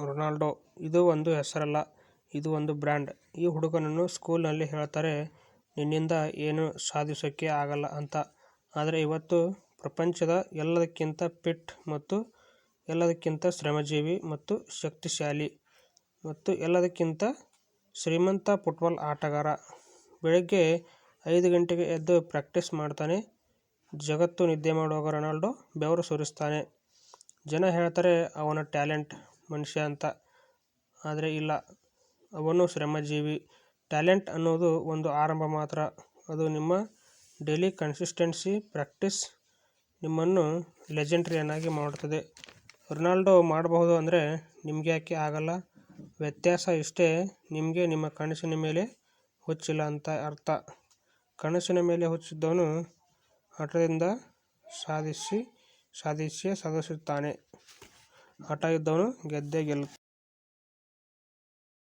Ronaldo ಇದು ಒಂದು ಹೆಸರಲ್ಲ, ಇದು ಒಂದು ಬ್ರ್ಯಾಂಡ್. ಈ ಹುಡುಗನನ್ನು ಸ್ಕೂಲ್ನಲ್ಲಿ ಹೇಳ್ತಾರೆ ನಿನ್ನಿಂದ ಏನೂ ಸಾಧಿಸೋಕೆ ಆಗಲ್ಲ ಅಂತ. ಆದರೆ ಇವತ್ತು ಪ್ರಪಂಚದ ಎಲ್ಲದಕ್ಕಿಂತ ಫಿಟ್ ಮತ್ತು ಎಲ್ಲದಕ್ಕಿಂತ ಶ್ರಮಜೀವಿ ಮತ್ತು ಶಕ್ತಿಶಾಲಿ ಮತ್ತು ಎಲ್ಲದಕ್ಕಿಂತ ಶ್ರೀಮಂತ ಫುಟ್ಬಾಲ್ ಆಟಗಾರ. ಬೆಳಿಗ್ಗೆ 5 ಗಂಟೆಗೆ ಎದ್ದು ಪ್ರಾಕ್ಟೀಸ್ ಮಾಡ್ತಾನೆ. ಜಗತ್ತು ನಿದ್ದೆ ಮಾಡುವಾಗ ರೊನಾಲ್ಡೋ ಬೆವರು ಸುರಿಸ್ತಾನೆ. ಜನ ಹೇಳ್ತಾರೆ ಅವನು ಟ್ಯಾಲೆಂಟ್ ಮನುಷ್ಯ ಅಂತ. ಆದರೆ ಇಲ್ಲ, ಅವನು ಶ್ರಮಜೀವಿ. ಟ್ಯಾಲೆಂಟ್ ಅನ್ನೋದು ಒಂದು ಆರಂಭ ಮಾತ್ರ. ಅದು ನಿಮ್ಮ ಡೈಲಿ ಕನ್ಸಿಸ್ಟೆನ್ಸಿ ಪ್ರಾಕ್ಟೀಸ್ ನಿಮ್ಮನ್ನು ಲೆಜೆಂಡರಿಯನ್ನಾಗಿ ಮಾಡುತ್ತದೆ. ರೊನಾಲ್ಡೋ ಮಾಡಬಹುದು ಅಂದರೆ ನಿಮ್ಗ್ಯಾಕೆ ಆಗಲ್ಲ? ವ್ಯತ್ಯಾಸ ಇಷ್ಟೇ, ನಿಮಗೆ ನಿಮ್ಮ ಕನಸಿನ ಮೇಲೆ ಹುಚ್ಚಿಲ್ಲ ಅಂತ ಅರ್ಥ. ಕನಸಿನ ಮೇಲೆ ಹುಚ್ಚಿದ್ದವನು ಹಠದಿಂದ ಸಾಧಿಸೇ ಸಾಧಿಸುತ್ತಾನೆ. ಹಠ ಇದ್ದವನು ಗೆದ್ದೇ ಗೆಲ್ಲುತ್ತಾನೆ.